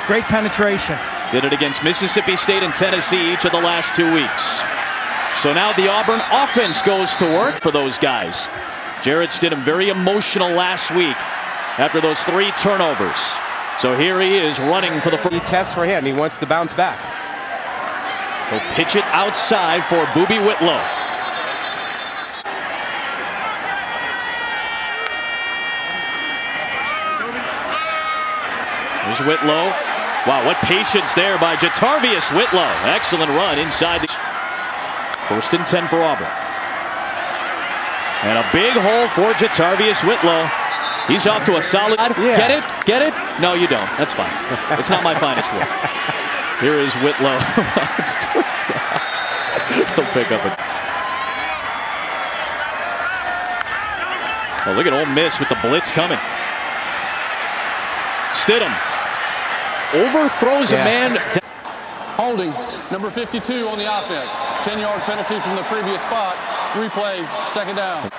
Great penetration. Did it against Mississippi State and Tennessee each of the last 2 weeks. So now the Auburn offense goes to work for those guys. Jarrett Stidham very emotional last week after those 3 turnovers. So here he is running for the first. Test for him. He wants to bounce back. He'll pitch it outside for Boobie Whitlow. There's Whitlow. Wow, what patience there by Jatarvius Whitlow. Excellent run inside the 1st and 10 for Auburn. And a big hole for Jatarvius Whitlow. He's off to a solid. Yeah. Get it? Get it? No, you don't. That's fine. It's not my finest work. Here is Whitlow. First down. He'll pick up it. Oh, look at Ole Miss with the blitz coming. Stidham overthrows a man. Holding, number 52 on the offense. 10-yard penalty from the previous spot. Replay, 2nd down.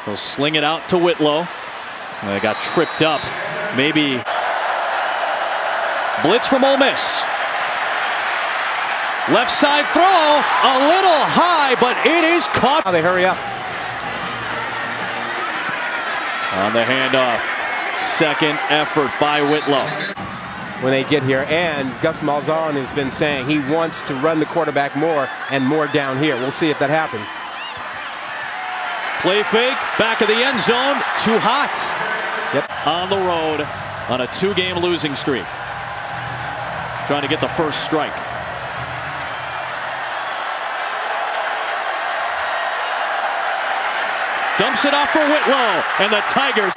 He'll sling it out to Whitlow. They got tripped up. Maybe. Blitz from Ole Miss. Left side throw. A little high, but it is caught. Now they hurry up. On the handoff. 2nd effort by Whitlow. When they get here, and Gus Malzahn has been saying he wants to run the quarterback more and more down here. We'll see if that happens. Play fake, back of the end zone, too hot. Yep. On the road on a 2-game losing streak. Trying to get the first strike. Dumps it off for Whitlow, and the Tigers.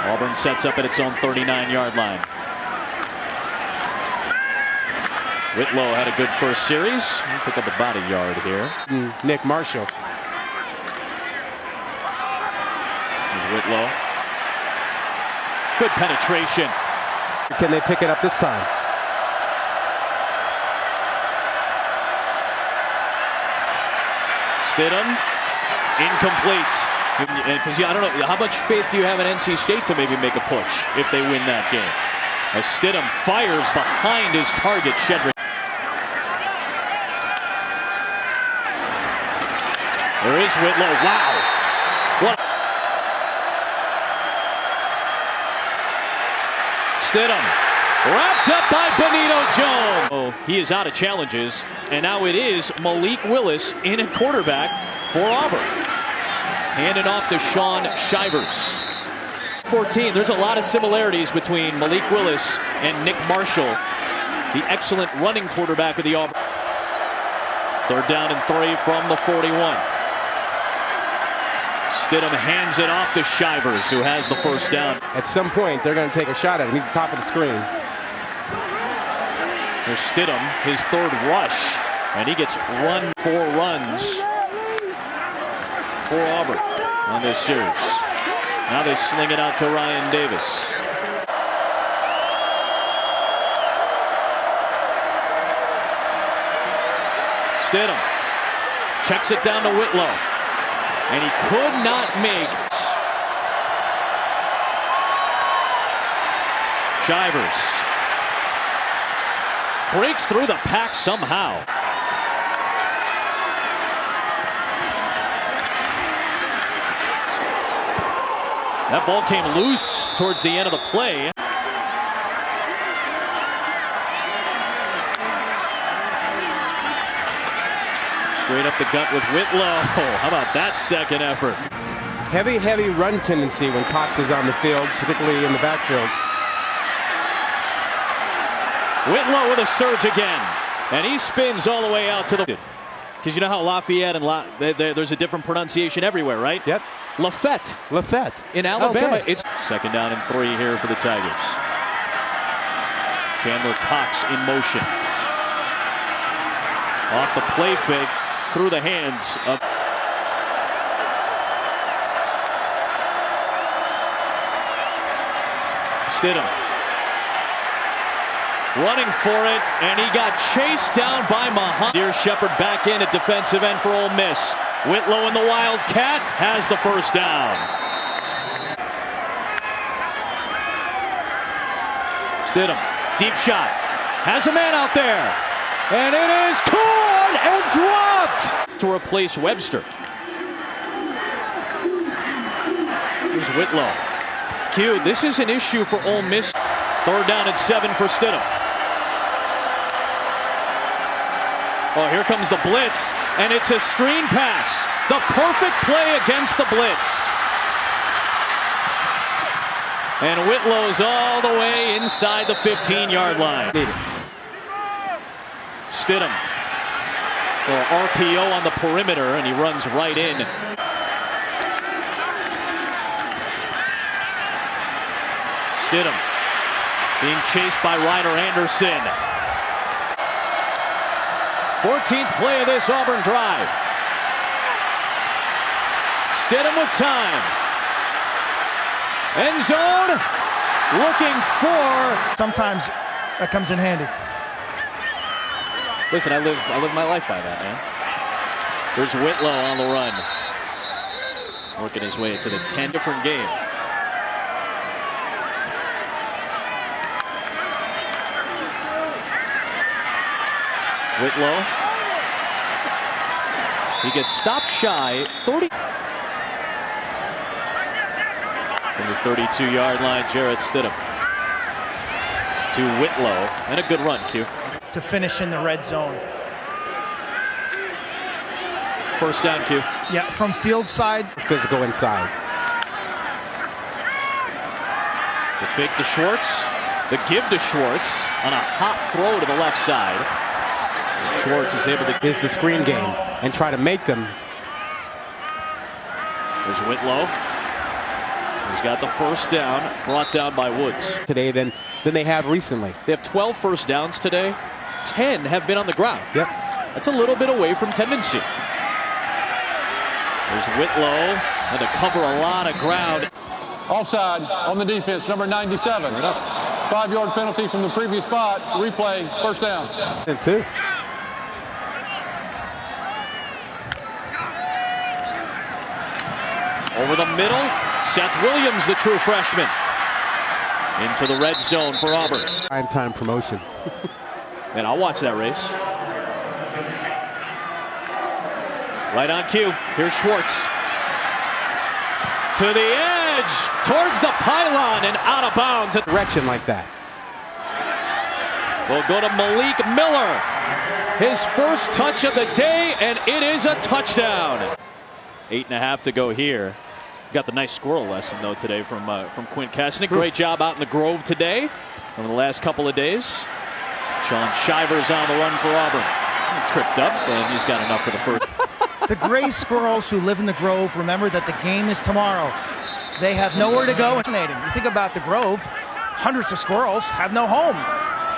Auburn sets up at its own 39-yard line. Whitlow had a good first series. He'll pick up about a yard here. Nick Marshall. There's Whitlow. Good penetration. Can they pick it up this time? Stidham, incomplete. Because I don't know, how much faith do you have in NC State to maybe make a push if they win that game? As Stidham fires behind his target, Shedrick. There is Whitlow. Wow. What? Stidham wrapped up by Benito Jones. Oh, he is out of challenges, and now it is Malik Willis in at quarterback for Auburn. Handed off to Sean Shivers. 14. There's a lot of similarities between Malik Willis and Nick Marshall, the excellent running quarterback of the Auburn. 3rd down and 3 from the 41. Stidham hands it off to Shivers, who has the first down. At some point, they're going to take a shot at him. He's at the top of the screen. Here's Stidham, his 3rd rush, and he gets 4 runs for Auburn on this series. Now they sling it out to Ryan Davis. Stidham checks it down to Whitlow, and he could not make. Shivers breaks through the pack somehow. That ball came loose towards the end of the play. Straight up the gut with Whitlow. How about that 2nd effort? Heavy run tendency when Cox is on the field, particularly in the backfield. Whitlow with a surge again. And he spins all the way out to the... Because you know how Lafayette and there's a different pronunciation everywhere, right? Yep. Lafayette. In Alabama, okay. It's 2nd down and 3 here for the Tigers. Chandler Cox in motion. Off the play fake, through the hands of... Stidham. Running for it, and he got chased down by Muhammad. Dear Shepard back in at defensive end for Ole Miss. Whitlow and the Wildcat has the first down. Stidham, deep shot, has a man out there, and it is caught and dropped to replace Webster. Here's Whitlow. Q, this is an issue for Ole Miss. 3rd down and 7 for Stidham. Oh, here comes the blitz, and it's a screen pass. The perfect play against the blitz. And Whitlow's all the way inside the 15-yard line. Stidham, or RPO on the perimeter, and he runs right in. Stidham being chased by Ryder Anderson. 14th play of this Auburn drive. Stidham with time. End zone, looking for. Sometimes that comes in handy. Listen, I live my life by that, man. There's Whitlow on the run, working his way to the 10. Different game. Whitlow. He gets stopped shy. 30. From the 32-yard line, Jarrett Stidham to Whitlow, and a good run, Q. To finish in the red zone. 1st down, Q. Yeah, from field side. Physical inside. The fake to Schwartz. The give to Schwartz on a hot throw to the left side. And Schwartz is able to. Is the screen game and try to make them. There's Whitlow. He's got the 1st down, brought down by Woods. Today than they have recently. They have 12 1st downs today. 10 have been on the ground. Yep. That's a little bit away from tendency. There's Whitlow, and to cover a lot of ground. Offside on the defense, number 97. 5-yard penalty from the previous spot. Replay, 1st down. And 2. Over the middle, Seth Williams, the true freshman. Into the red zone for Auburn. Time promotion. And I'll watch that race. Right on cue. Here's Schwartz. To the edge, towards the pylon and out of bounds. Direction like that. We'll go to Malik Miller. His 1st touch of the day, and it is a touchdown. 8.5 to go here. Got the nice squirrel lesson, though, today from Quint Kesnick. Great job out in the Grove today over the last couple of days. Sean Shivers on the run for Auburn. He tripped up, and he's got enough for the 1st. The gray squirrels who live in the Grove remember that the game is tomorrow. They have nowhere to go. You think about the Grove, hundreds of squirrels have no home.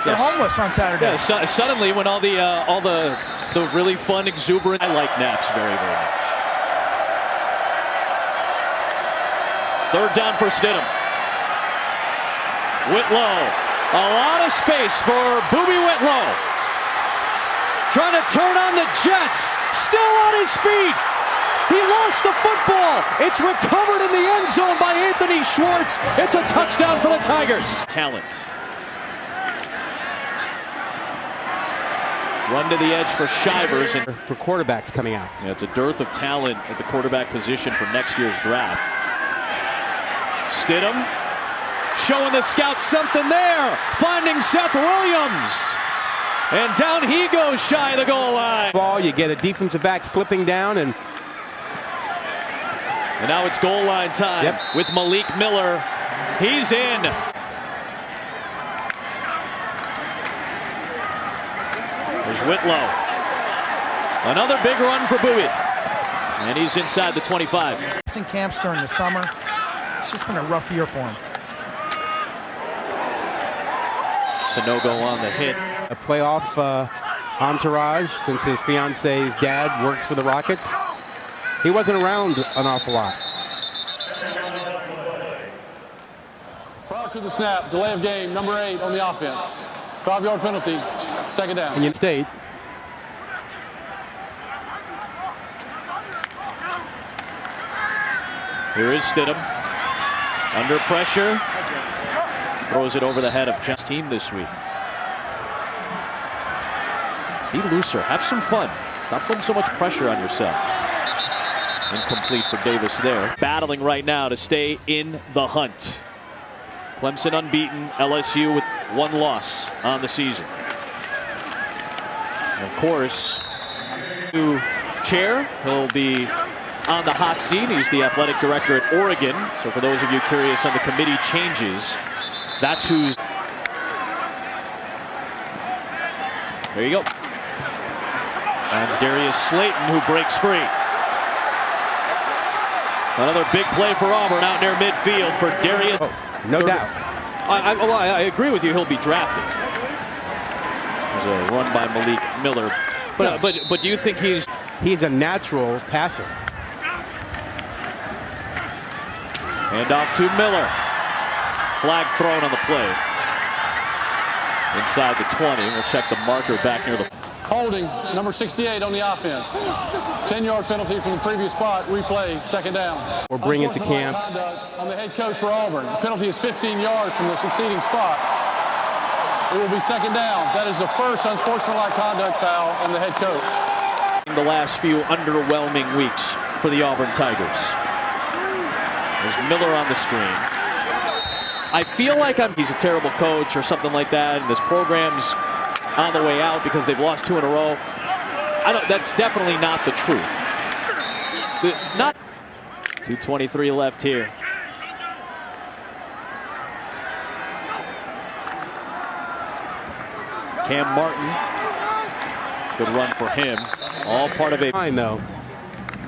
They're homeless on Saturday. Yeah, suddenly when all the really fun, exuberant. I like naps very, very much. 3rd down for Stidham. Whitlow. A lot of space for Boobie Whitlow. Trying to turn on the Jets. Still on his feet. He lost the football. It's recovered in the end zone by Anthony Schwartz. It's a touchdown for the Tigers. Talent. Run to the edge for Shivers. And For quarterbacks coming out. yeah, it's a dearth of talent at the quarterback position for next year's draft. Stidham showing the scouts something there. Finding Seth Williams. And down he goes shy of the goal line. Ball, you get a defensive back flipping down, and now it's goal line time with Malik Miller. He's in. There's Whitlow. Another big run for Bowie. And he's inside the 25. In camps during the summer. It's just been a rough year for him. Sanogo on the hit. a playoff entourage since his fiance's dad works for the Rockets. He wasn't around an awful lot. Prior to the snap, delay of game, number 8 on the offense. 5-yard penalty, second down. Union State. Here is Stidham. Under pressure. Throws it over the head of John's team this week. Be looser. Have some fun. Stop putting so much pressure on yourself. Incomplete for Davis there. Battling right now to stay in the hunt. Clemson unbeaten. LSU with 1 loss on the season. And of course, new chair. He'll be on the hot seat. He's the athletic director at Oregon. So for those of you curious on the committee changes, that's who's. There you go. That's Darius Slayton who breaks free. Another big play for Auburn out near midfield for Darius. Oh, no doubt. I agree with you. He'll be drafted. There's a run by Malik Miller. But do you think he's a natural passer? Hand off to Miller. Flag thrown on the play. Inside the 20. We'll check the marker back near the. Holding, number 68 on the offense. 10-yard penalty from the previous spot. Replay, second down. Or bring it to camp. Conduct on the head coach for Auburn. The penalty is 15 yards from the succeeding spot. It will be second down. That is the first unsportsmanlike conduct foul on the head coach. In the last few underwhelming weeks for the Auburn Tigers. There's Miller on the screen. I feel like he's a terrible coach or something like that, and this program's on the way out because they've lost 2 in a row. That's definitely not the truth. Not 2:23 left here. Cam Martin, good run for him. All part of a. I know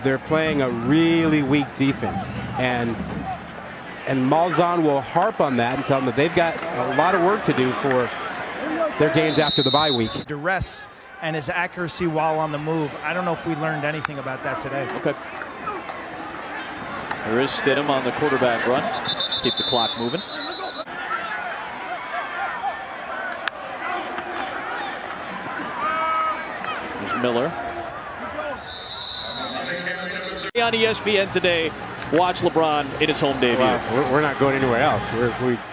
they're playing a really weak defense, and Malzahn will harp on that and tell them that they've got a lot of work to do for their games after the bye week. Duress and his accuracy while on the move. I don't know if we learned anything about that today. Okay. There is Stidham on the quarterback run. Keep the clock moving. There's Miller. On ESPN today, watch LeBron in his home debut. Wow, we're not going anywhere else.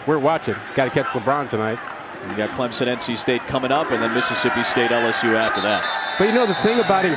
We're watching. Got to catch LeBron tonight. We got Clemson, NC State coming up, and then Mississippi State, LSU after that. But you know the thing about